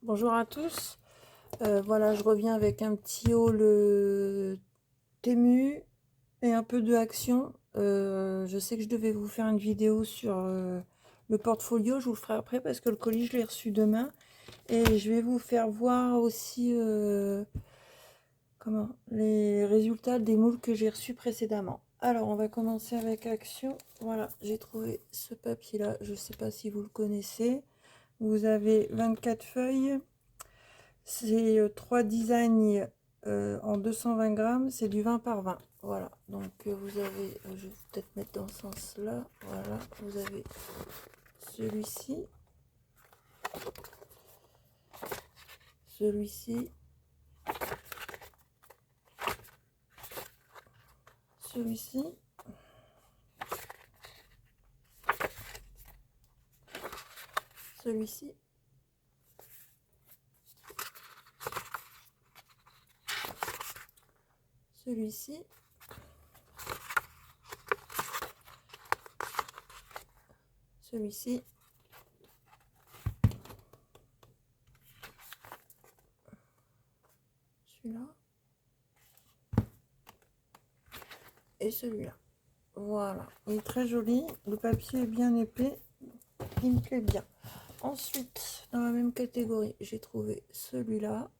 Bonjour à tous. Voilà, je reviens avec un petit haul Temu et un peu de action. Je sais que je devais vous faire une vidéo sur le portfolio. Je vous le ferai après parce que le colis, je l'ai reçu demain. Et je vais vous faire voir aussi les résultats des moules que j'ai reçus précédemment. Alors, on va commencer avec action. Voilà, j'ai trouvé ce papier-là. Je ne sais pas si vous le connaissez. Vous avez 24 feuilles. C'est 3 designs en 220 grammes, c'est du 20 par 20. Voilà, donc vous avez, je vais peut-être mettre dans ce sens-là. Voilà, vous avez celui-ci, celui-ci, celui-ci, celui-ci, celui-ci, celui-ci, celui-là et celui-là. Voilà, il est très joli, le papier est bien épais, il me plaît bien. Ensuite, dans la même catégorie, j'ai trouvé celui-là.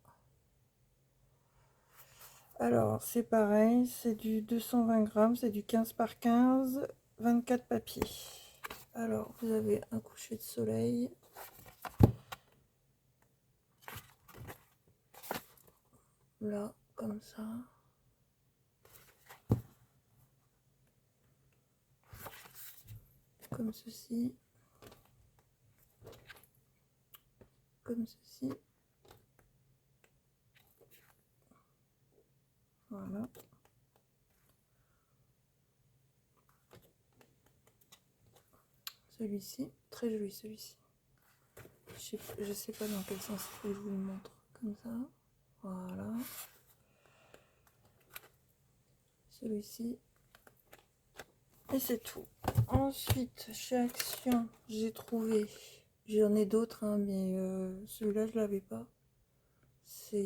Alors, c'est pareil, c'est du 220 grammes, c'est du 15 par 15, 24 papiers. Alors, vous avez un coucher de soleil. Là, comme ça. Comme ceci. Comme ceci. Voilà. Celui-ci, très joli celui-ci. Je sais pas dans quel sens il faut que je vous le montre. Comme ça. Voilà. Celui-ci. Et c'est tout. Ensuite, chez Action, j'ai trouvé... J'en ai d'autres, hein, mais celui-là, je l'avais pas. C'est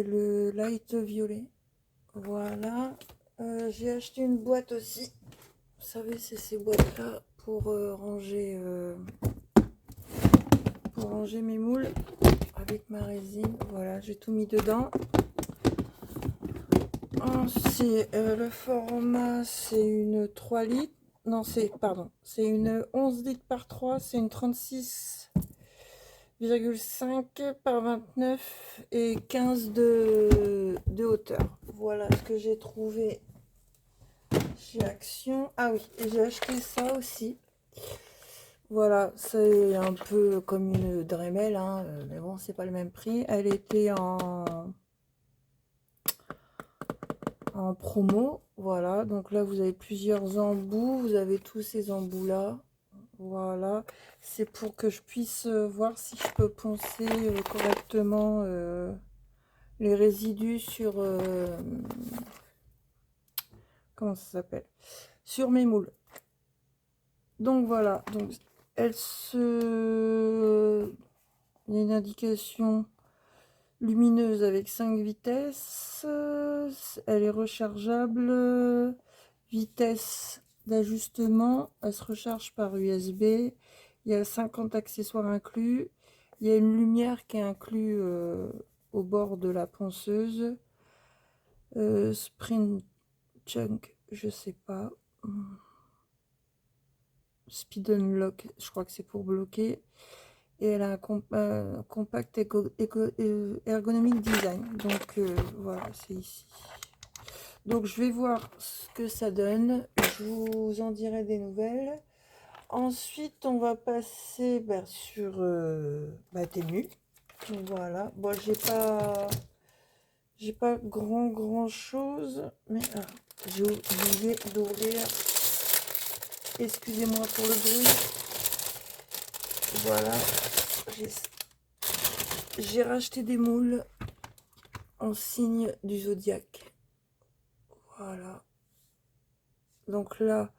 le light violet. Voilà. J'ai acheté une boîte aussi. Vous savez, c'est ces boîtes-là pour ranger mes moules avec ma résine. Voilà, j'ai tout mis dedans. C'est le format, c'est une 3 litres. Non, c'est une 11 litres par 3. C'est une 36,5 par 29 et 15 de hauteur. Voilà ce que j'ai trouvé chez Action. Ah oui, et j'ai acheté ça aussi. Voilà, c'est un peu comme une Dremel, hein, mais bon, c'est pas le même prix. Elle était en promo. Voilà, donc là, vous avez plusieurs embouts. Vous avez tous ces embouts-là. Voilà, c'est pour que je puisse voir si je peux poncer correctement les résidus sur... comment ça s'appelle? Sur mes moules. Donc voilà, donc il y a une indication lumineuse avec 5 vitesses. Elle est rechargeable. Vitesse d'ajustement. Elle se recharge par USB. Il y a 50 accessoires inclus. Il y a une lumière qui est inclue au bord de la ponceuse. Sprint Chunk, je sais pas. Speed Unlock, je crois que c'est pour bloquer. Et elle a un compact ergonomique design. Donc voilà, c'est ici. Donc je vais voir ce que ça donne. Je vous en dirai des nouvelles. Ensuite, on va passer sur Temu. Donc voilà. Bon, j'ai pas grand chose, mais j'ai oublié d'ouvrir. Excusez-moi pour le bruit. Voilà. J'ai racheté des moules en signe du zodiaque. Voilà. Donc là,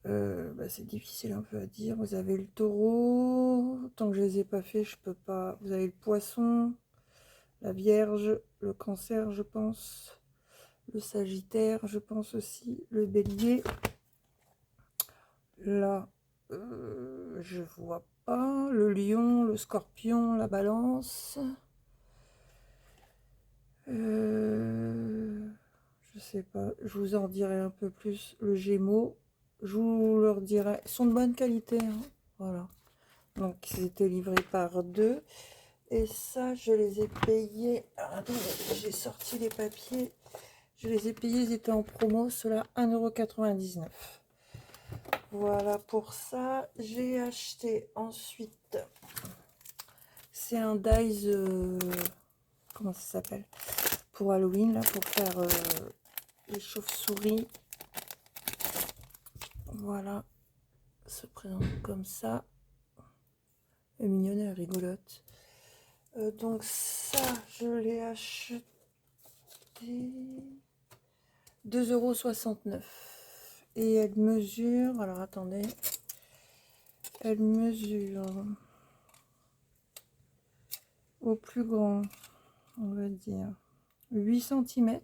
Bah, c'est difficile un peu à dire. Vous avez le taureau, tant que je les ai pas fait, je peux pas. Vous avez le poisson, la vierge, le cancer, je pense, le sagittaire, je pense aussi, le bélier. Là, je vois pas. Le lion, le scorpion, la balance. Je sais pas. Je vous en dirai un peu plus. Le gémeaux, je vous leur dirai. Ils sont de bonne qualité. Hein. Voilà. Donc, ils étaient livrés par deux. Et ça, je les ai payés. Alors, attendez, j'ai sorti les papiers. Je les ai payés, ils étaient en promo. Ceux-là, 1,99 €. Voilà pour ça. J'ai acheté ensuite. C'est un dies. Comment ça s'appelle? Pour Halloween, là, pour faire les chauves-souris. Voilà. Se présente comme ça. Elle est mignonne, elle est rigolote. Donc ça, je l'ai acheté 2,69 €. Et elle mesure, alors attendez, elle mesure au plus grand, on va dire, 8 cm.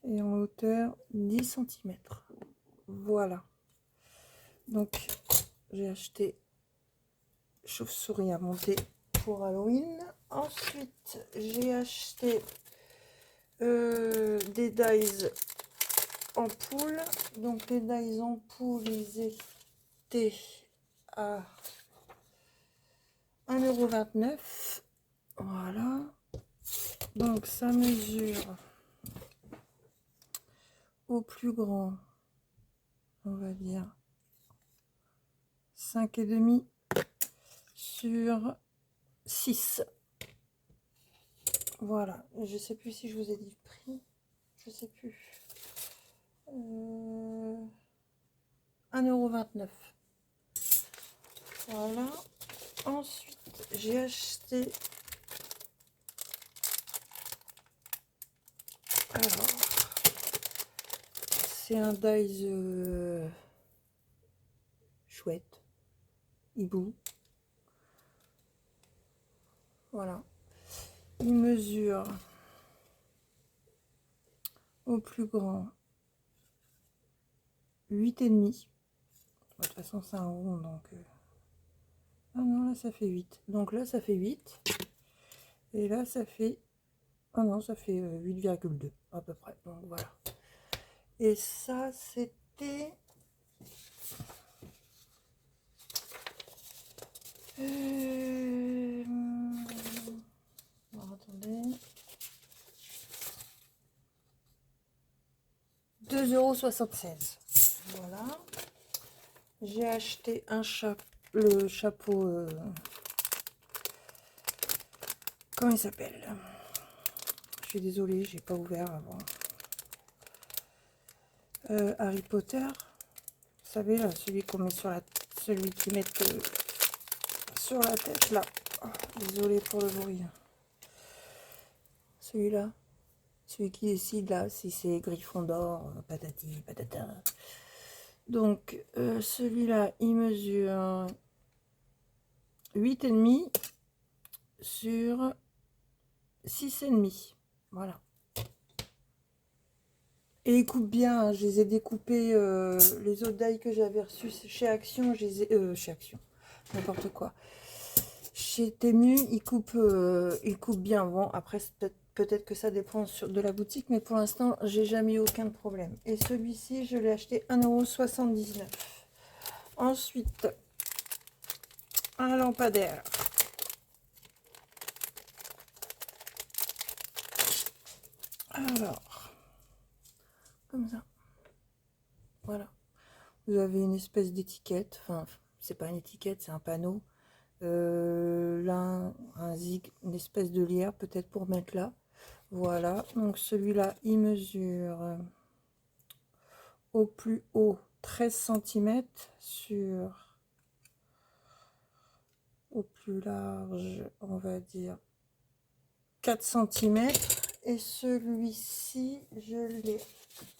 Et en hauteur, 10 cm. Voilà. Donc, j'ai acheté chauve-souris à monter pour Halloween. Ensuite, j'ai acheté des dies en poule. Donc les dies en poule, ils étaient à 1,29 €. Voilà. Donc ça mesure au plus grand, on va dire 5,5 sur 6. Voilà. Je sais plus si je vous ai dit le prix. Je sais plus. 1,29 €. Voilà. Ensuite, j'ai acheté. Alors, c'est un dies chouette, hibou. Voilà. Il mesure au plus grand 8,5. De toute façon, c'est un rond, donc... Ah non, là, ça fait 8. Donc là, ça fait 8. Et là, ça fait... Ah non, ça fait 8,2 à peu près. Donc voilà. Et ça, c'était... Alors, attendez. 2,76 €. Voilà. J'ai acheté un le chapeau... comment il s'appelle? Je suis désolée, j'ai pas ouvert avant. Harry Potter. Vous savez, là, celui qu'on met sur la... Celui qui met sur la tête, là. Oh, désolée pour le bruit. Celui-là. Celui qui décide, là, si c'est Gryffondor, patati, patata. Donc, celui-là, il mesure 8,5 sur 6,5. Voilà. Et il coupe bien, hein, je les ai découpés, les autres die que j'avais reçus chez Action, je les ai, chez Action, n'importe quoi. Chez Temu, il coupe bien. Bon, après, peut-être que ça dépend de la boutique, mais pour l'instant, j'ai jamais eu aucun problème. Et celui-ci, je l'ai acheté 1,79 €. Ensuite, un lampadaire. Alors, comme ça. Voilà. Vous avez une espèce d'étiquette. Enfin, c'est pas une étiquette, c'est un panneau. Là, un zig, une espèce de lierre, peut-être pour mettre là. Voilà. Donc, celui-là, il mesure au plus haut 13 cm sur... Au plus large, on va dire 4 cm. Et celui-ci, je l'ai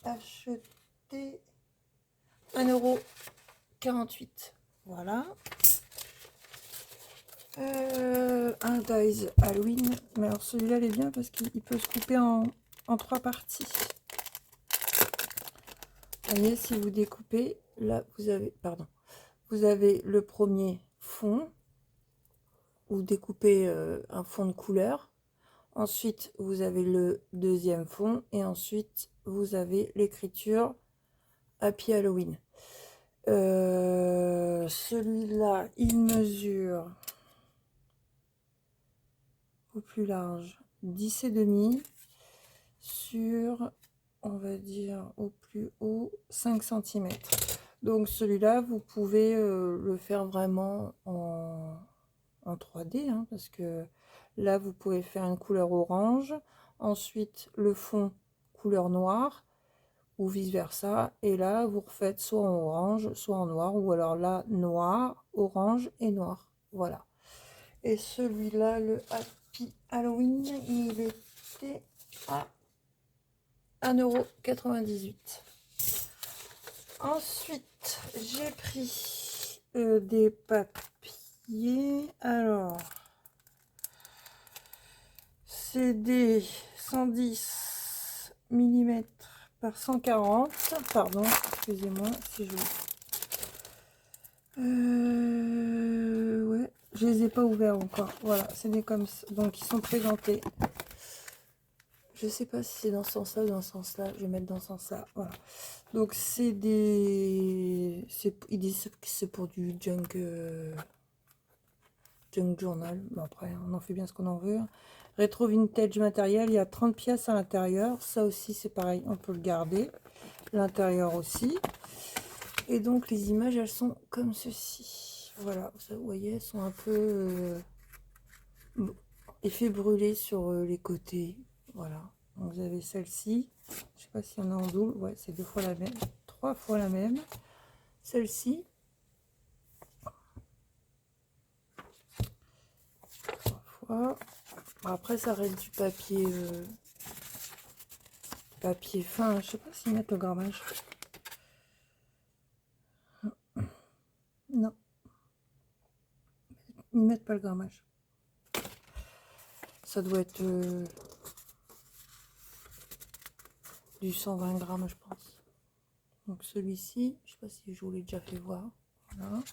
acheté 1,48 €. Voilà. Un dies Halloween. Mais alors celui-là, il est bien parce qu'il peut se couper en 3 parties. Vous voyez, si vous découpez, là, vous avez, pardon, vous avez le premier fond. Vous découpez un fond de couleur. Ensuite, vous avez le deuxième fond. Et ensuite, vous avez l'écriture Happy Halloween. Celui-là, il mesure au plus large 10,5 sur, on va dire, au plus haut 5 cm. Donc celui-là, vous pouvez le faire vraiment en 3D, hein, parce que là, vous pouvez faire une couleur orange, ensuite le fond couleur noire, ou vice versa, et là, vous refaites soit en orange, soit en noir, ou alors là, noir, orange et noir. Voilà. Et celui-là, le Happy Halloween, il était à 1,98 €. Ensuite, j'ai pris des papiers. Alors, c'est des 110 mm par 140. Pardon, excusez-moi si je... ouais, je les ai pas ouverts encore. Voilà, c'est des comme ça. Donc, ils sont présentés. Je sais pas si c'est dans ce sens-là ou dans ce sens-là. Je vais mettre dans ce sens-là. Voilà. Donc, c'est des... Ils disent que c'est pour du junk... junk journal. Bon, après, on en fait bien ce qu'on en veut. Rétro vintage matériel. Il y a 30 pièces à l'intérieur. Ça aussi, c'est pareil. On peut le garder. L'intérieur aussi. Et donc, les images, elles sont comme ceci. Voilà. Vous voyez, elles sont un peu... effet brûlé sur les côtés. Voilà. Donc, vous avez celle-ci. Je sais pas s'il y en a en double. Ouais, c'est 2 fois la même. 3 fois la même. Celle-ci. 3 fois. Après, ça reste du papier... papier fin. Je sais pas s'ils mettent le grammage. Non. Ils mettent pas le grammage. Ça doit être... du 120 grammes, je pense. Donc celui-ci, je sais pas si je vous l'ai déjà fait voir. Voilà.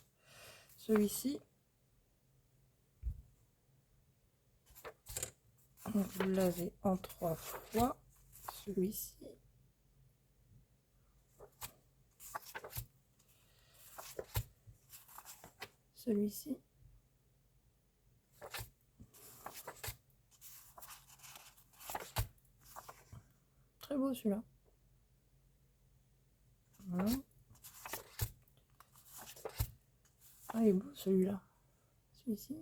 Celui-ci, vous l'avez en 3 fois. Celui-ci. Celui-ci. Très beau celui-là. Voilà. Ah, il est beau celui-là. Celui-ci.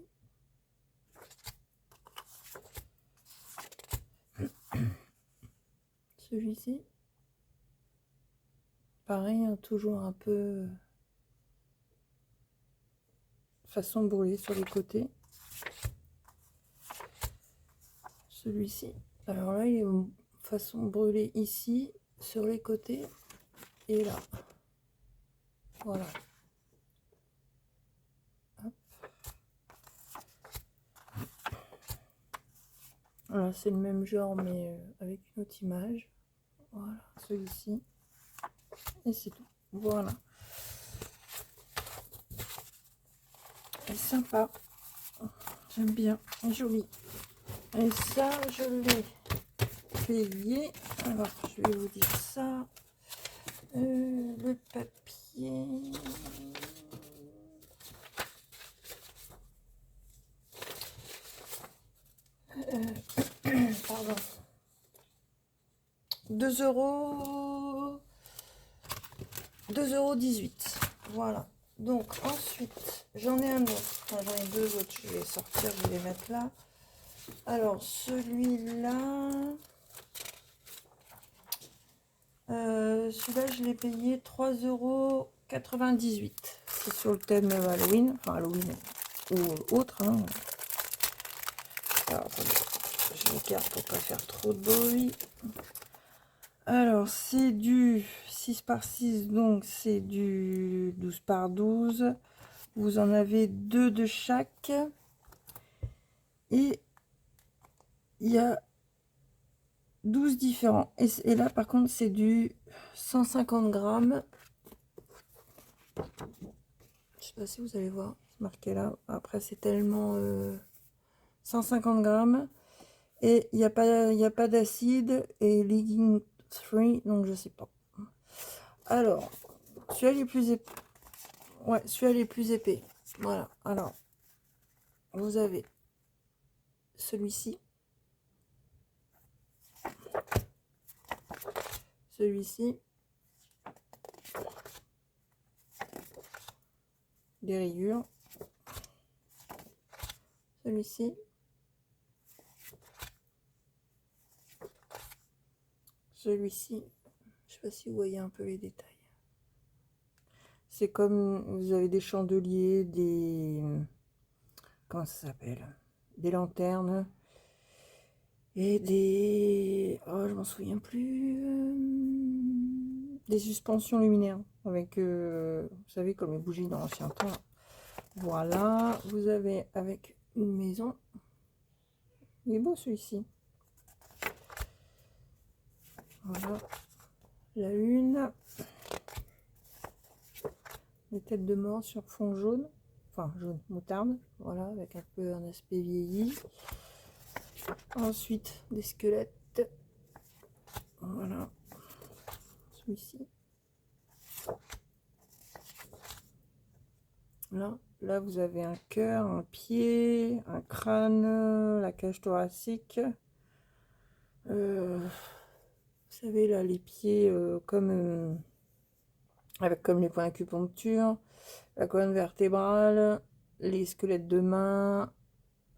Celui-ci. Pareil, hein, toujours un peu façon brûlée sur les côtés. Celui-ci. Alors là, il est façon brûlée ici, sur les côtés et là. Voilà. Voilà, c'est le même genre, mais avec une autre image. Voilà, celui-ci. Et c'est tout. Voilà. C'est sympa. J'aime bien. Joli. Et ça, je l'ai payé. Alors, je vais vous dire ça. Le papier. Pardon. 2,18 €. Voilà. Donc ensuite, j'en ai un autre. Enfin, j'en ai 2 autres. Je vais sortir, je vais les mettre là. Alors celui-là, celui-là, je l'ai payé 3,98 €. C'est sur le thème Halloween, enfin Halloween ou autre. Hein. Alors, attendez, je l'écarte pour pas faire trop de bruit. Alors, c'est du 6 par 6, donc c'est du 12 par 12. Vous en avez 2 de chaque. Et il y a 12 différents. Et là, par contre, c'est du 150 grammes. Je sais pas si vous allez voir, c'est marqué là. Après, c'est tellement 150 grammes. Et il n'y a pas d'acide. Et legging free, donc je sais pas. Alors, celui-là, il est plus épais. Ouais, celui-là, il est plus épais. Voilà. Alors, vous avez celui-ci. Celui-ci. Des rayures. Celui-ci. Celui-ci. Je sais pas si vous voyez un peu les détails. C'est comme vous avez des chandeliers, des... Comment ça s'appelle? Des lanternes. Et des... Oh, je m'en souviens plus. Des suspensions luminaires. Avec, vous savez, comme les bougies dans l'ancien temps. Voilà. Vous avez avec une maison. Il est beau celui-ci. Voilà. La lune. Les têtes de mort sur fond jaune. Enfin, jaune moutarde. Voilà, avec un peu un aspect vieilli. Ensuite, des squelettes. Voilà. Celui-ci. Là, vous avez un cœur, un pied, un crâne, la cage thoracique. Vous savez, là, les pieds comme les points d'acupuncture, la colonne vertébrale, les squelettes de main.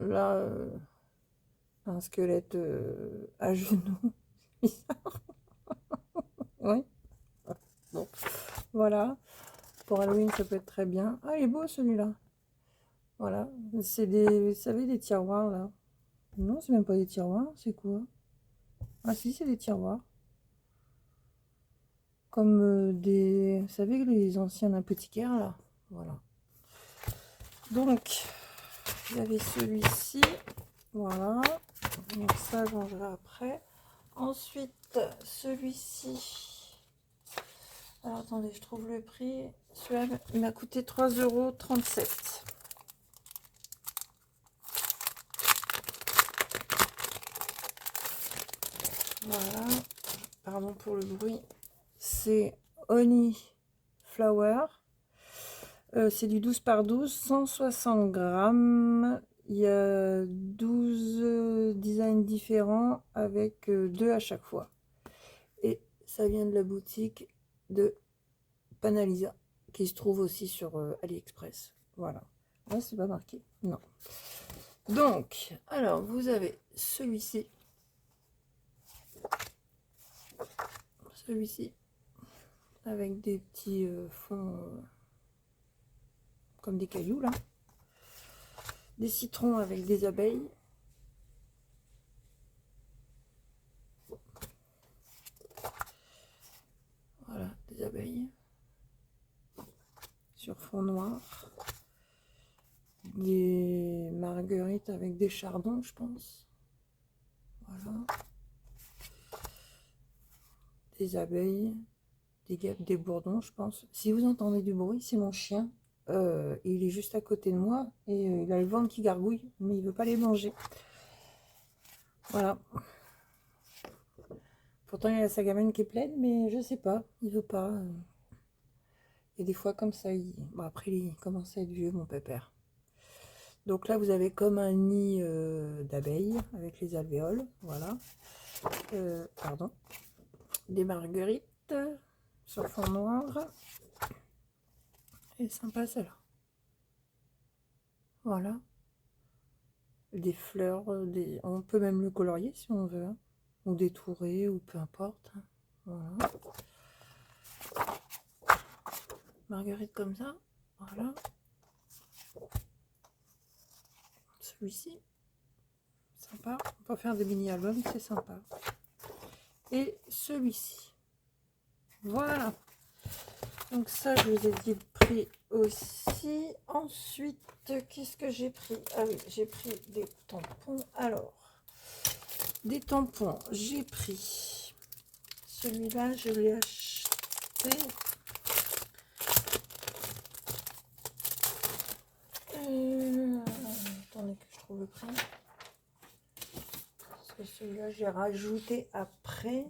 Là, un squelette à genoux. Bizarre. Oui. Bon. Voilà. Pour Halloween, ça peut être très bien. Ah, il est beau celui-là. Voilà. C'est des, vous savez, des tiroirs là. Non, c'est même pas des tiroirs. C'est quoi? Ah si, c'est des tiroirs. Comme des, vous savez, les anciens apothicaires là. Voilà. Donc, il y avait celui-ci. Voilà. Donc ça, j'en verrai après. Ensuite, celui-ci. Alors attendez, je trouve le prix. Celui-là, il m'a coûté 3,37 €. Voilà. Pardon pour le bruit. C'est Honey Flower. C'est du 12 par 12, 160 grammes. Il y a 12 designs différents avec 2 à chaque fois. Et ça vient de la boutique de Panalisa, qui se trouve aussi sur AliExpress. Voilà. Là, c'est pas marqué. Non. Donc, alors, vous avez celui-ci. Celui-ci. Avec des petits fonds comme des cailloux, là. Des citrons avec des abeilles. Voilà, des abeilles. Sur fond noir. Des marguerites avec des chardons, je pense. Voilà. Des abeilles. Des guêpes, des bourdons, je pense. Si vous entendez du bruit, c'est mon chien. Il est juste à côté de moi et il a le ventre qui gargouille, mais il veut pas les manger. Voilà. Pourtant, il y a sa gamine qui est pleine, mais je sais pas, il veut pas. Et des fois, comme ça, bon, après, il commence à être vieux, mon pépère. Donc là, vous avez comme un nid d'abeilles avec les alvéoles, voilà. Pardon. Des marguerites sur fond noir. Et sympa celle-là. Voilà. Des fleurs, on peut même le colorier si on veut, hein. Ou détourer, ou peu importe. Voilà. Marguerite comme ça. Voilà. Celui-ci. Sympa. On peut faire des mini-albums, c'est sympa. et celui-ci. Voilà. Donc ça, je vous ai dit le prix aussi. Ensuite, qu'est-ce que j'ai pris? Ah oui, j'ai pris des tampons. Alors, des tampons, j'ai pris celui-là, je l'ai acheté. Attendez que je trouve le prix. Parce que celui-là, j'ai rajouté après.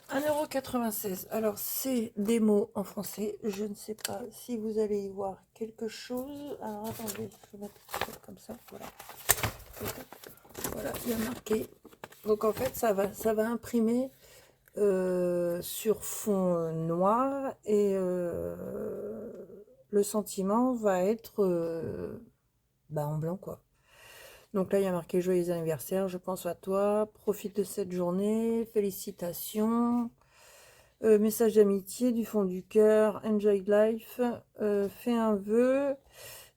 1,96 €. Alors, c'est des mots en français. Je ne sais pas si vous allez y voir quelque chose. Alors, attendez, je vais mettre comme ça. Voilà. Voilà, il y a marqué. Donc, en fait, ça va imprimer sur fond noir et le sentiment va être en blanc, quoi. Donc là, il y a marqué joyeux anniversaire, je pense à toi, profite de cette journée, félicitations, message d'amitié du fond du cœur, enjoy life, fais un vœu,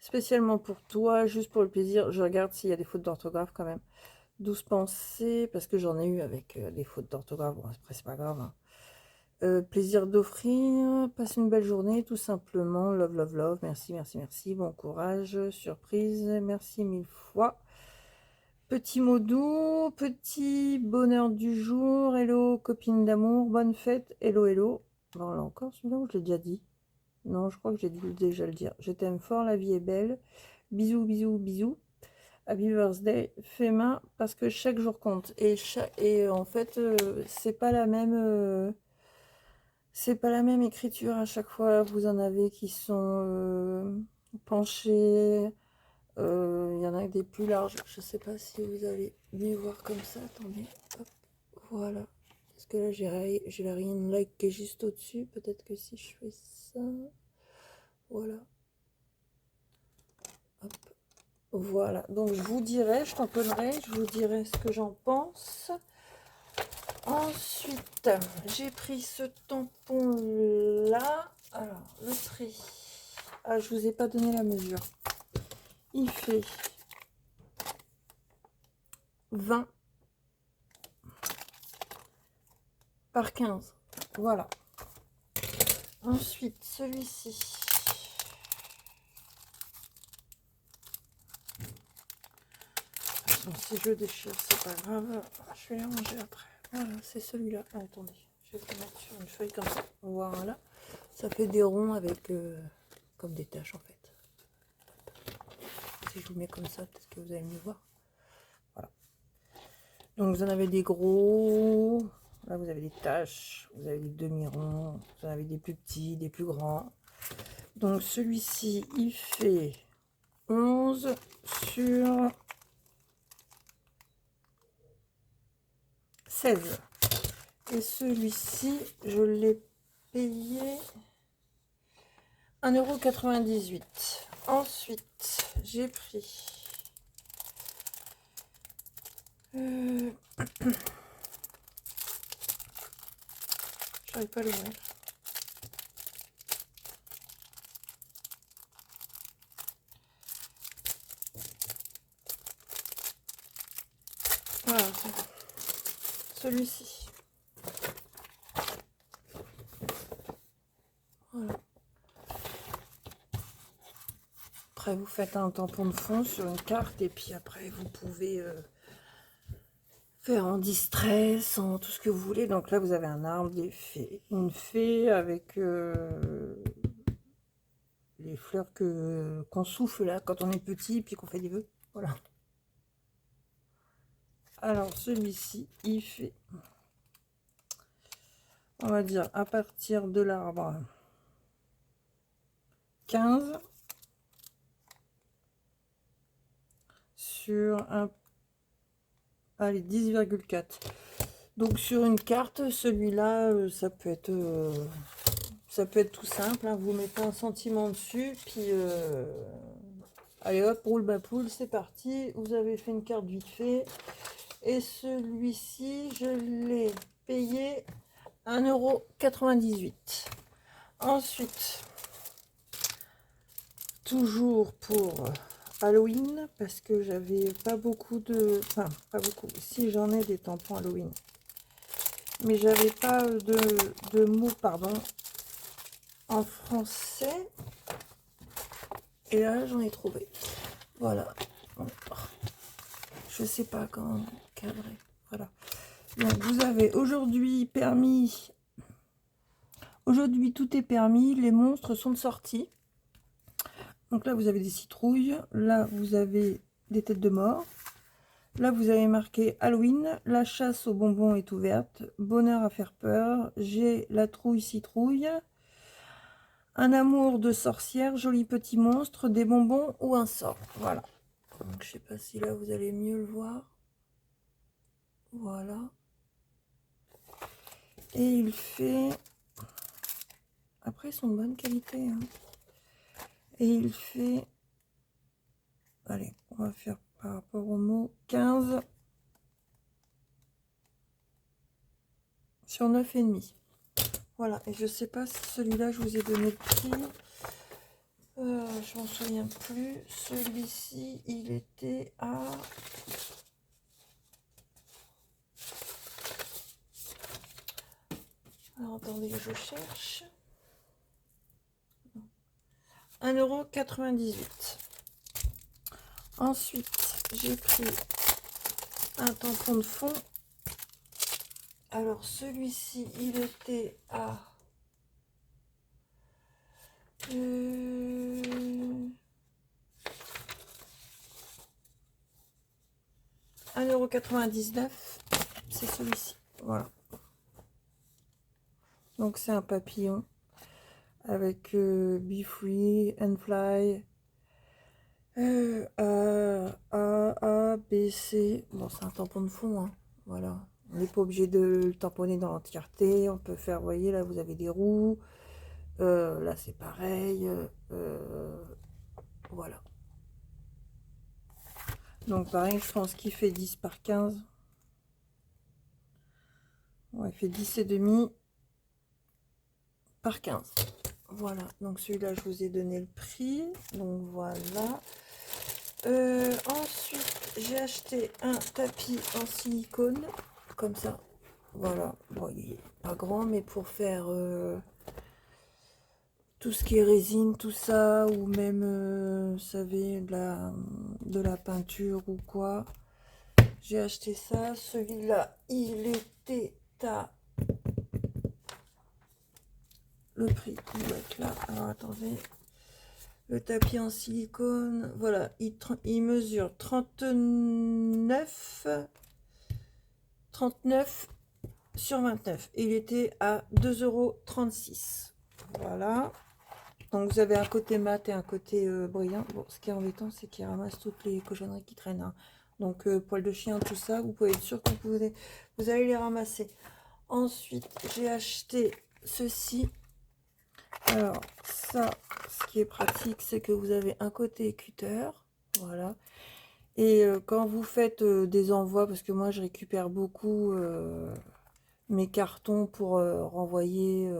spécialement pour toi, juste pour le plaisir. Je regarde s'il y a des fautes d'orthographe quand même. 12 pensées, parce que j'en ai eu avec des fautes d'orthographe, bon, après c'est pas grave, hein. Plaisir d'offrir, passe une belle journée, tout simplement, love, love, love, merci, merci, merci, bon courage, surprise, merci 1000 fois. Petit mot doux, petit bonheur du jour, hello copine d'amour, bonne fête, hello, hello. Bon, là encore, celui-là, je l'ai déjà dit. Non, je crois que j'ai dû déjà le dire. Je t'aime fort, la vie est belle. Bisous, bisous, bisous. Happy birthday, fais main, parce que chaque jour compte. Et en fait, c'est pas la même... c'est pas la même écriture à chaque fois. Vous en avez qui sont penchés. Il y en a des plus larges. Je sais pas si vous allez mieux voir comme ça. Attendez. Hop, voilà. Parce que là, j'ai la ring light qui est juste au-dessus. Peut-être que si je fais ça. Voilà. Hop. Voilà. Donc, je vous dirai, je tamponnerai, je vous dirai ce que j'en pense. Ensuite, j'ai pris ce tampon là. Alors, le prix. Ah, je vous ai pas donné la mesure. Il fait 20 par 15. Voilà. Ensuite, celui-ci. Bon, si je le déchire, c'est pas grave. Je vais les ranger après. Voilà, c'est celui-là. Ah, attendez, je vais le mettre sur une feuille comme ça. Voilà. Ça fait des ronds avec comme des taches en fait. Si je vous mets comme ça, peut-être que vous allez mieux voir. Voilà. Donc vous en avez des gros. Là, vous avez des taches. Vous avez des demi-ronds. Vous en avez des plus petits, des plus grands. Donc celui-ci, il fait 11 sur 16. Et celui-ci, je l'ai payé 1,98 €. Ensuite, j'ai pris j'arrive pas à l'ouvrir. Voilà, celui-ci. Voilà. Après, vous faites un tampon de fond sur une carte et puis après, vous pouvez faire en distress, en tout ce que vous voulez. Donc là, vous avez un arbre, des fées. Une fée avec les fleurs qu'on souffle là quand on est petit puis qu'on fait des vœux. Voilà. Alors, celui-ci, il fait, on va dire, à partir de l'arbre 15 sur un... Allez, 10,4. Donc, sur une carte, celui-là, ça peut être tout simple. Hein. Vous mettez un sentiment dessus, puis... allez hop, roule ma poule, c'est parti. Vous avez fait une carte vite fait. Et celui-ci, je l'ai payé 1,98 €. Ensuite, toujours pour Halloween parce que j'avais pas beaucoup de... Enfin, pas beaucoup. Si, j'en ai des tampons Halloween. Mais j'avais pas de mots, pardon, en français. Et là, j'en ai trouvé. Voilà. Bon. Je sais pas comment cadrer. Voilà. Donc, vous avez aujourd'hui permis... Aujourd'hui, tout est permis. Les monstres sont sortis. Donc là, vous avez des citrouilles. Là, vous avez des têtes de mort. Là, vous avez marqué Halloween. La chasse aux bonbons est ouverte. Bonheur à faire peur. J'ai la trouille citrouille. Un amour de sorcière. Joli petit monstre. Des bonbons ou un sort. Voilà. Donc, je sais pas si là, vous allez mieux le voir. Voilà. Et il fait... Après, ils sont de bonne qualité. Hein. Et il fait... Allez, on va faire par rapport au mot 15 sur 9,5. Voilà, et je sais pas si celui-là, je vous ai donné le prix. Je m'en souviens plus. Celui-ci, il était à... Alors, attendez, je cherche. 1,98 €. Ensuite, j'ai pris un tampon de fond. Alors, celui-ci, il était à... 1,99 €. C'est celui-ci. Voilà. Donc, c'est un papillon avec Be Free and Fly. A, B, C. Bon, c'est un tampon de fond, hein. Voilà. On n'est pas obligé de le tamponner dans l'entièreté. On peut faire, vous voyez, là, vous avez des roues. Là, c'est pareil. Voilà. Donc, pareil, je pense qu'il fait 10 par 15. Ouais, il fait 10,5 par 15. Voilà. Donc, celui-là, je vous ai donné le prix. Donc, voilà. Ensuite, j'ai acheté un tapis en silicone, comme ça. Voilà. Bon, il est pas grand, mais pour faire tout ce qui est résine, tout ça, ou même, vous savez, de la peinture ou quoi. J'ai acheté ça. Celui-là, il était à... Le prix, il doit être là. Alors, attendez. Le tapis en silicone, voilà, il mesure 39 sur 29. Et il était à 2,36 €. Voilà. Donc vous avez un côté mat et un côté brillant. Bon, ce qui est embêtant, c'est qu'il ramasse toutes les cochonneries qui traînent. Hein. Donc poils de chien, tout ça, vous pouvez être sûr que vous allez les ramasser. Ensuite, j'ai acheté ceci. Alors, ça, ce qui est pratique, c'est que vous avez un côté cutter. Voilà. Et quand vous faites des envois, parce que moi, je récupère beaucoup mes cartons pour renvoyer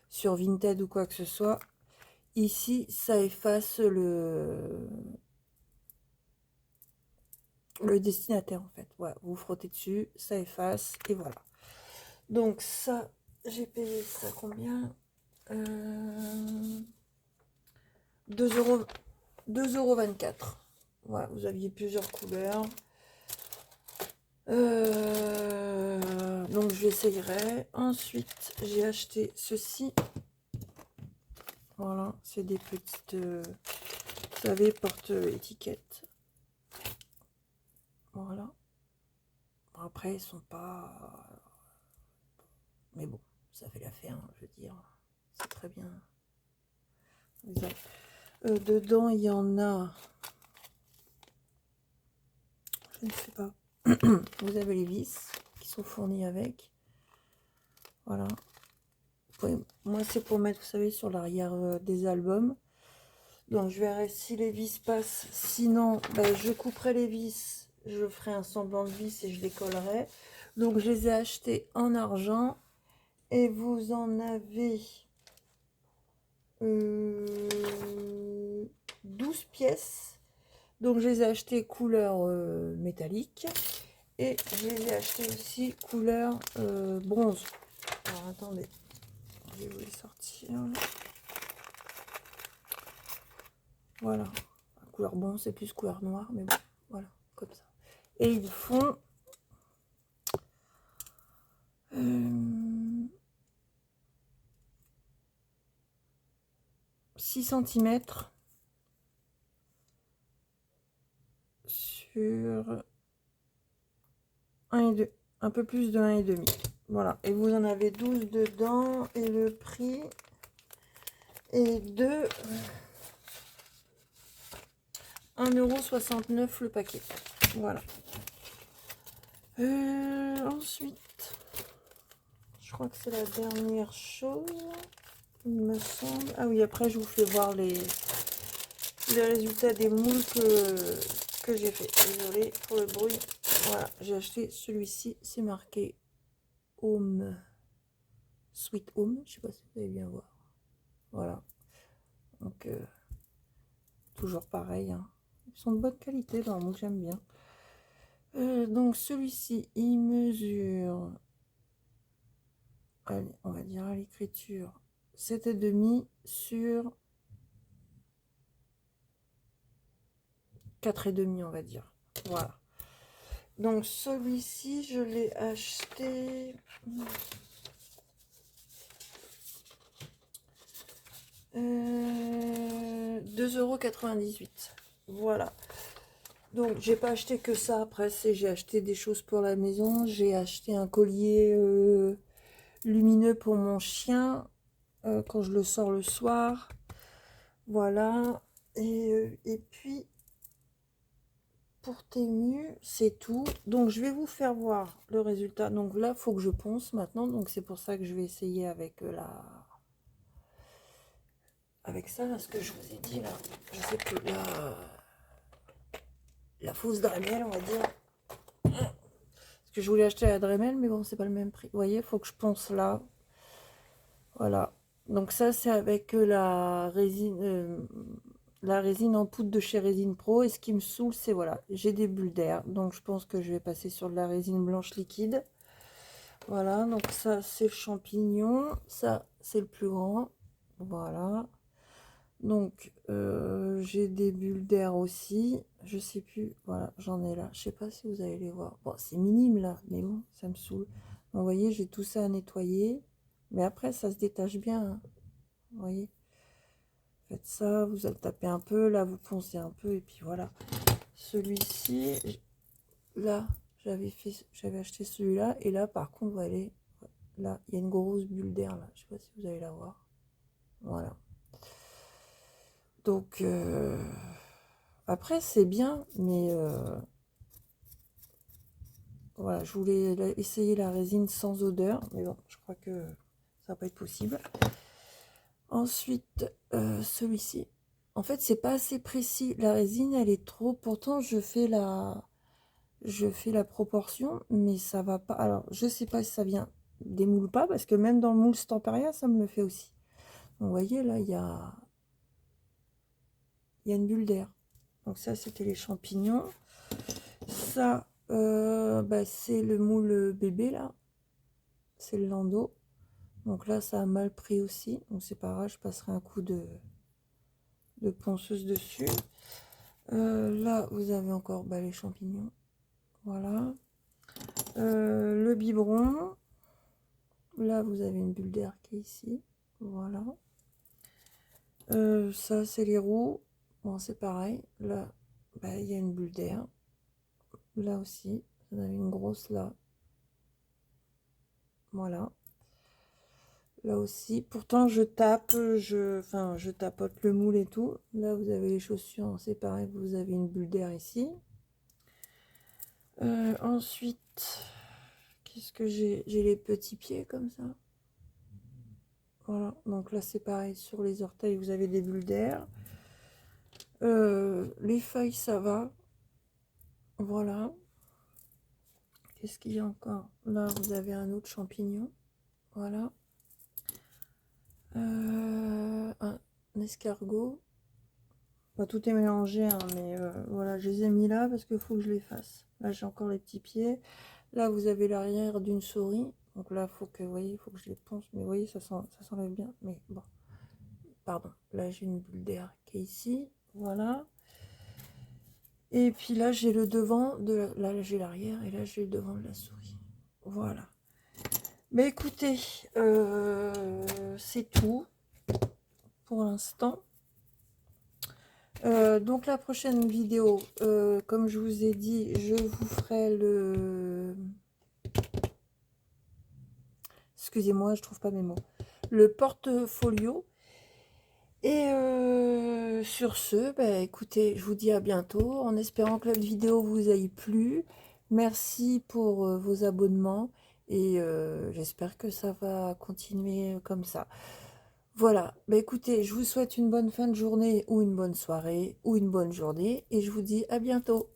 sur Vinted ou quoi que ce soit. Ici, ça efface le destinataire, en fait. Voilà, vous frottez dessus, ça efface, et voilà. Donc ça, j'ai payé ça combien 2,24 €. Voilà, vous aviez plusieurs couleurs. Donc j'essayerai. Ensuite, j'ai acheté ceci. Voilà, c'est des petites, vous savez, porte-étiquettes. Voilà. Après, ils sont pas... Mais bon, ça fait l'affaire, hein, je veux dire. C'est très bien. Dedans, il y en a... Je ne sais pas. Vous avez les vis qui sont fournis avec. Voilà. Moi, c'est pour mettre, vous savez, sur l'arrière des albums. Donc, je verrai si les vis passent. Sinon, ben, je couperai les vis. Je ferai un semblant de vis et je les collerai. Donc, je les ai achetés en argent. Et vous en avez 12 pièces. Donc je les ai achetés couleur métallique. Et je les ai achetés aussi couleur bronze. Alors attendez, je vais vous les sortir. Voilà. Couleur bronze, c'est plus couleur noire, mais bon, voilà, comme ça. Et ils font 6 cm sur 1 et 2, un peu plus de 1,5. Voilà, et vous en avez 12 dedans, et le prix est de 1,69 € le paquet. Voilà. Ensuite, je crois que c'est la dernière chose, il me semble. Ah oui, après je vous fais voir les résultats des moules que j'ai fait. Désolée pour le bruit. Voilà, j'ai acheté celui-ci, c'est marqué Home, Sweet Home, je sais pas si vous allez bien voir. Voilà, donc toujours pareil, hein. Ils sont de bonne qualité dans le moule, j'aime bien. Donc celui-ci, il mesure, allez, on va dire à l'écriture, 7,5 sur 4,5, on va dire. Voilà. Donc celui-ci, je l'ai acheté 2,98 €. Voilà. Donc j'ai pas acheté que ça. Après, j'ai acheté des choses pour la maison. J'ai acheté un collier lumineux pour mon chien quand je le sors le soir. Voilà. Et puis pour Temu, c'est tout. Donc je vais vous faire voir le résultat. Donc là, il faut que je ponce maintenant. Donc c'est pour ça que je vais essayer avec avec ça, là, ce que je vous ai dit là. Je sais plus, la fausse Dremel, on va dire. Parce que je voulais acheter la Dremel, mais bon, c'est pas le même prix. Vous voyez, il faut que je ponce là. Voilà. Donc ça, c'est avec la résine en poudre de chez Résine Pro. Et ce qui me saoule, c'est voilà, j'ai des bulles d'air. Donc je pense que je vais passer sur de la résine blanche liquide. Voilà, donc ça, c'est le champignon. Ça, c'est le plus grand. Voilà. Donc j'ai des bulles d'air aussi. Je sais plus. Voilà, j'en ai là. Je sais pas si vous allez les voir. Bon, c'est minime là, mais bon, ça me saoule. Donc, vous voyez, j'ai tout ça à nettoyer. Mais après, ça se détache bien, hein. Vous voyez, faites ça, vous allez taper un peu, là vous poncez un peu, et puis voilà. Celui-ci, là, j'avais acheté celui-là, et là par contre, vous allez, là, il y a une grosse bulle d'air là, je sais pas si vous allez la voir. Voilà. Donc après c'est bien, mais voilà, je voulais essayer la résine sans odeur, mais bon, je crois que ça va pas être possible. Ensuite, celui-ci. En fait, c'est pas assez précis. La résine, elle est trop. Pourtant, je fais la proportion, mais ça va pas. Alors, je sais pas si ça vient des moules ou pas, parce que même dans le moule Stamperia, ça me le fait aussi. Donc, vous voyez, là, il y a une bulle d'air. Donc, ça, c'était les champignons. Ça, bah, c'est le moule bébé, là. C'est le landau. Donc là, ça a mal pris aussi. Donc, c'est pas grave, je passerai un coup de ponceuse dessus. Là, vous avez encore bah, les champignons. Voilà. Le biberon. Là, vous avez une bulle d'air qui est ici. Voilà. Ça, c'est les roues. Bon, c'est pareil. Là, bah, il y a une bulle d'air. Là aussi, vous en avez une grosse là. Voilà. Là aussi. Pourtant, je tape, je tapote le moule et tout. Là, vous avez les chaussures. C'est pareil, vous avez une bulle d'air ici. Ensuite, qu'est-ce que j'ai? J'ai les petits pieds comme ça. Voilà, donc là c'est pareil, sur les orteils vous avez des bulles d'air. Les feuilles ça va. Voilà. Qu'est-ce qu'il y a encore? Là vous avez un autre champignon. Voilà. Un escargot. Bah, tout est mélangé, hein, mais voilà, je les ai mis là parce qu'il faut que je les fasse. Là, j'ai encore les petits pieds. Là, vous avez l'arrière d'une souris. Donc là, faut que, vous voyez, il faut que je les ponce. Mais vous voyez, ça s'enlève bien. Mais bon, pardon. Là, j'ai une bulle d'air qui est ici. Voilà. Et puis là, j'ai le devant de là, j'ai l'arrière et là, j'ai le devant de la souris. Voilà. Mais écoutez, c'est tout pour l'instant. Donc la prochaine vidéo, comme je vous ai dit, je vous ferai le... Excusez-moi, je trouve pas mes mots. Le portfolio. Et sur ce, bah, écoutez, je vous dis à bientôt, en espérant que la vidéo vous ait plu. Merci pour vos abonnements et j'espère que ça va continuer comme ça. Voilà, bah, écoutez, je vous souhaite une bonne fin de journée ou une bonne soirée ou une bonne journée et je vous dis à bientôt.